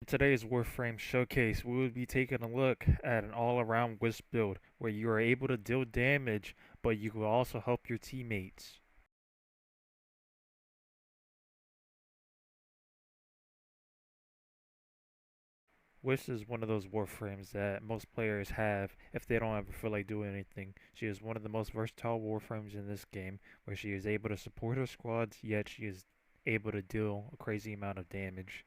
Today's Warframe showcase, we will be taking a look at an all-around Wisp build where you are able to deal damage, but you will also help your teammates. Wisp is one of those Warframes that most players have if they don't ever feel like doing anything. She is one of the most versatile Warframes in this game, where she is able to support her squads, yet she is able to deal a crazy amount of damage.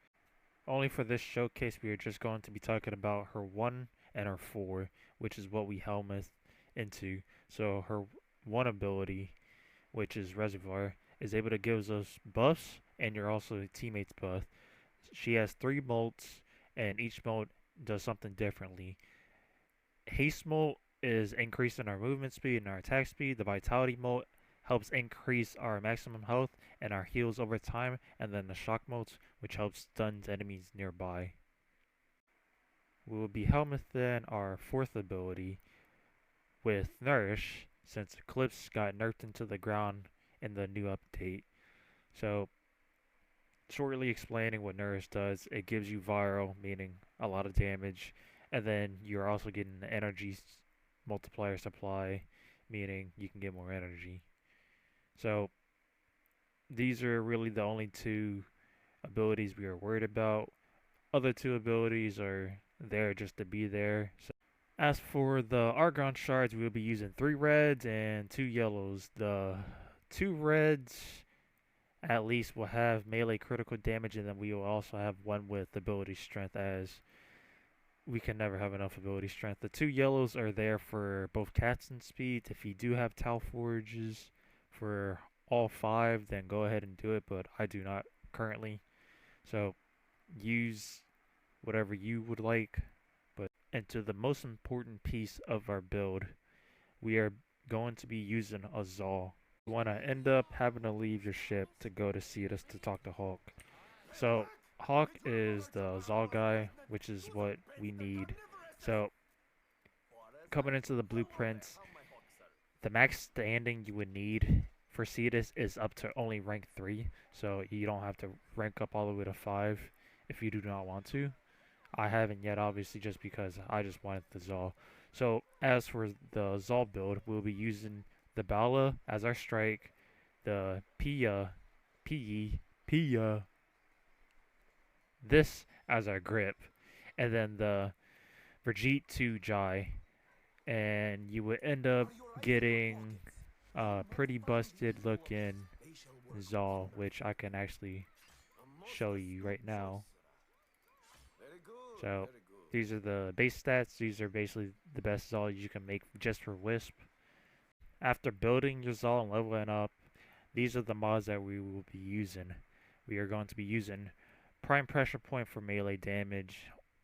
Only for this showcase, we are just going to be talking about her 1 and her 4, which is what we helmet into. So her 1 ability, which is Reservoir, is able to give us buffs and your also teammates buff. She has 3 molts, and each molt does something differently. Haste molt is increasing our movement speed and our attack speed. The Vitality molt helps increase our maximum health and our heals over time, and then the shock motes, which helps stun enemies nearby. We will be helmeting our 4th ability with Nourish, since Eclipse got nerfed into the ground in the new update. So, shortly explaining what Nourish does, it gives you viral, meaning a lot of damage, and then you're also getting the energy multiplier supply, meaning you can get more energy. So these are really the only 2 abilities we are worried about. Other 2 abilities are there just to be there. So as for the Argon Shards, we will be using 3 reds and 2 yellows. The 2 reds at least will have melee critical damage, and then we will also have 1 with ability strength, as we can never have enough ability strength. The 2 yellows are there for both cats and speed. If you do have Tau Forges for all 5, then go ahead and do it, but I do not currently. So use whatever you would like. And to the most important piece of our build, we are going to be using a Zaw. You want to end up having to leave your ship to go to Cetus to talk to Hawk. So Hawk is the Zaw guy, which is what we need. So coming into the blueprints, the max standing you would need for Cetus is up to only rank 3, so you don't have to rank up all the way to 5 if you do not want to. I haven't yet, obviously, just because I just wanted the Zaw. So as for the Zaw build, we'll be using the Bala as our strike, the Pia, this as our grip, and then the Verjeet 2 Jai, and you would end up getting a pretty busted looking Zaw, which I can actually show you right now. So these are the base stats. These are basically the best Zaw you can make just for Wisp. After building your Zaw and leveling up, these are the mods that we will be using. We are going to be using Prime Pressure Point for melee damage,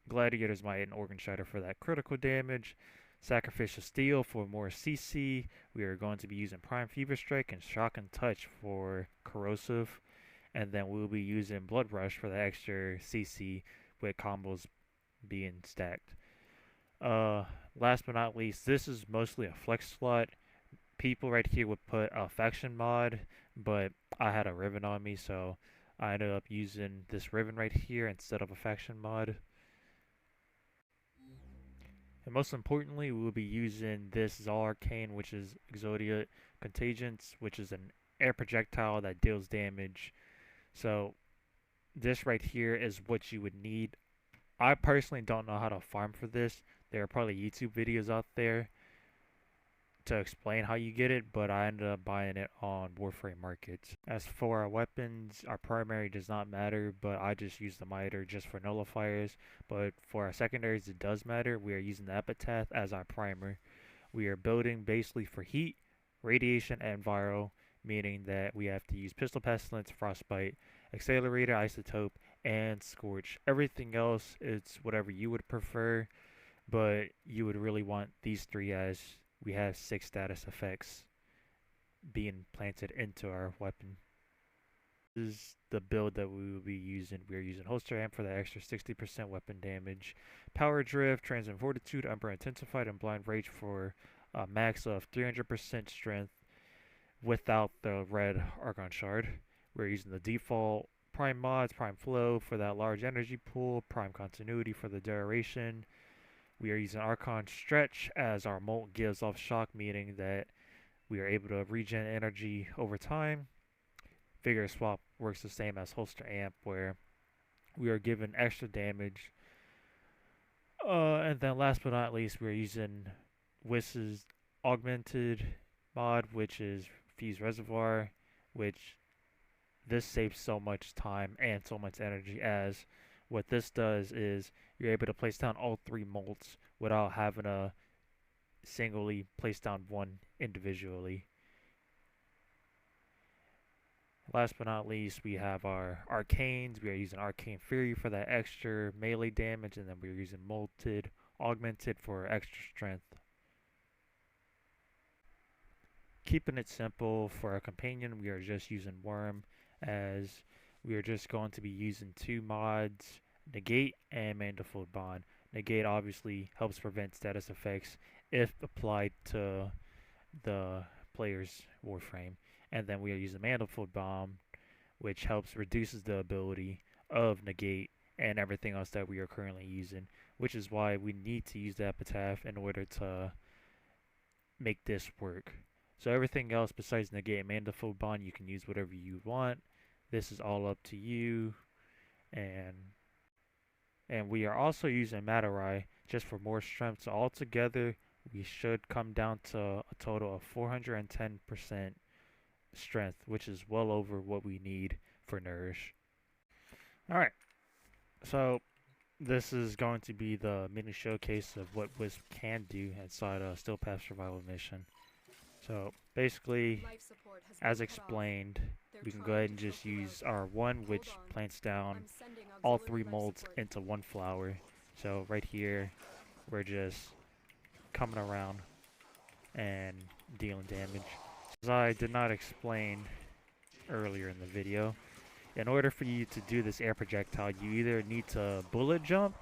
Gladiator's Might and Organ Shatter for that critical damage, Sacrificial Steel for more CC. We are going to be using Prime Fever Strike and Shock and Touch for corrosive, and then we'll be using Blood Rush for the extra CC with combos being stacked. Last but not least, this is mostly a flex slot. People right here would put a faction mod, but I had a Riven on me, so I ended up using this Riven right here instead of a faction mod. And most importantly, we will be using this Zaw Arcane, which is Exodia Contagions, which is an air projectile that deals damage. So this right here is what you would need. I personally don't know how to farm for this. There are probably YouTube videos out there to explain how you get it, but I ended up buying it on Warframe markets. As for our weapons, our primary does not matter, but I just use the Moniter just for nullifiers. But for our secondaries, it does matter. We are using the Epitaph as our primer. We are building basically for heat, radiation, and viral, meaning that we have to use Pistol Pestilence, Frostbite, Accelerator, Isotope, and Scorch. Everything else, it's whatever you would prefer, but you would really want these 3 as we have 6 status effects being planted into our weapon. This is the build that we will be using. We are using Holster Amp for the extra 60% weapon damage, Power Drift, Transient Fortitude, Umbra Intensified, and Blind Rage for a max of 300% strength without the red Argon Shard. We're using the default Prime mods, Prime Flow for that large energy pool, Prime Continuity for the duration. We are using Archon Stretch as our molt gives off shock, meaning that we are able to regen energy over time. Vigor Swap works the same as Holster Amp, where we are given extra damage. And then last but not least, we're using Wisp's Augmented mod, which is Fuse Reservoir, which this saves so much time and so much energy, as what this does is you're able to place down all 3 molts without having to singly place down one individually. Last but not least, we have our Arcanes. We are using Arcane Fury for that extra melee damage, and then we're using Molted Augmented for extra strength. Keeping it simple for our companion, we are just using Worm, as we are just going to be using 2 mods, Negate and Manifold Bond. Negate obviously helps prevent status effects if applied to the player's warframe. And then we are using Manifold Bomb, which reduces the ability of Negate and everything else that we are currently using, which is why we need to use the Epitaph in order to make this work. So everything else besides Negate and Manifold Bond, you can use whatever you want. This is all up to you. And we are also using Moniter just for more strength. So altogether, we should come down to a total of 410% strength, which is well over what we need for Nourish. Alright, so this is going to be the mini showcase of what Wisp can do inside a Still Path survival mission. So basically, as explained, we can go ahead and just use our 1, which plants down all 3 molds into 1 flower. So right here, we're just coming around and dealing damage. As I did not explain earlier in the video, in order for you to do this air projectile, you either need to bullet jump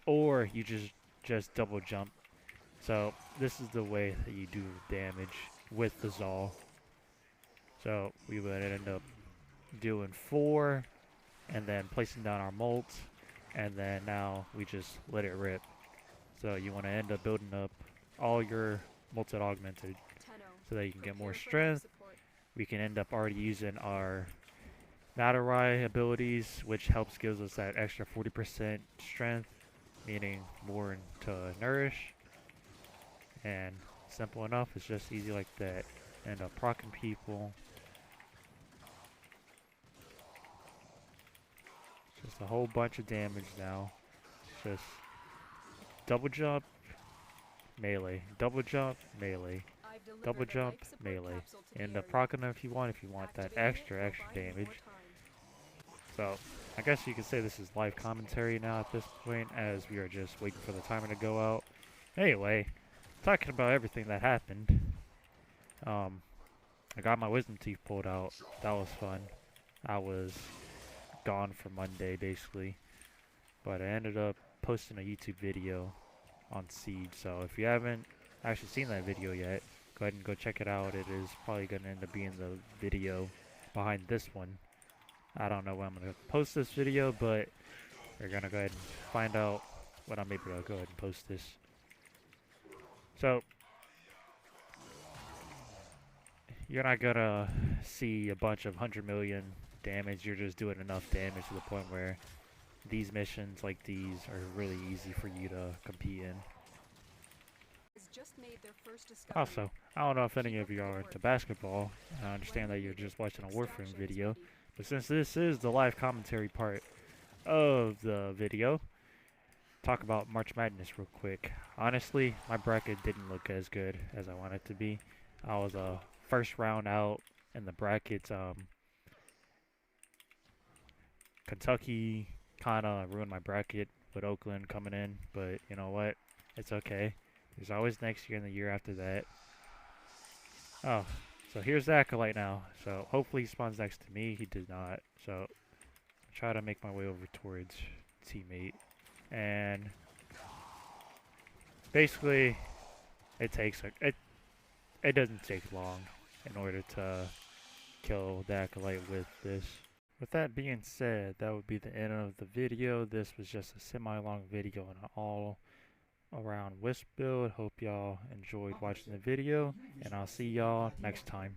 or you just double jump. So this is the way that you do damage with the Zaw. So we would end up doing 4 and then placing down our molts, and then now we just let it rip. So you want to end up building up all your molted augmented so that you can get more strength. We can end up already using our Moniter abilities, which gives us that extra 40% strength, meaning more to Nourish. And simple enough, it's just easy like that. End up proccing people. Just a whole bunch of damage now. Just double jump, melee, double jump, melee, double jump, melee. End up proccing them if you want that extra damage. So I guess you could say this is live commentary now at this point, as we are just waiting for the timer to go out. Anyway, talking about everything that happened. I got my wisdom teeth pulled out. That was fun. I was gone for Monday basically, but I ended up posting a YouTube video on Siege. So if you haven't actually seen that video yet, go ahead and go check it out. It is probably going to end up being the video behind this one. I don't know when I'm going to post this video, but we're going to go ahead and find out when I'm able to go ahead and post this. So you're not going to see a bunch of 100 million damage. You're just doing enough damage to the point where these missions like these are really easy for you to compete in. Also, I don't know if any of you are into basketball. I understand that you're just watching a warframe video, but since this is the live commentary part of the video, talk about March Madness real quick. Honestly, my bracket didn't look as good as I wanted it to be. I was a first round out in the brackets. Kentucky kind of ruined my bracket with Oakland coming in, but you know what? It's okay. There's always next year and the year after that. Oh, so here's the Acolyte now. So hopefully he spawns next to me. He did not. So I'll try to make my way over towards teammate. And basically, it doesn't take long in order to kill the Acolyte with this. With that being said, that would be the end of the video. This was just a semi-long video on an all around Wisp build. Hope y'all enjoyed watching the video, and I'll see y'all next time.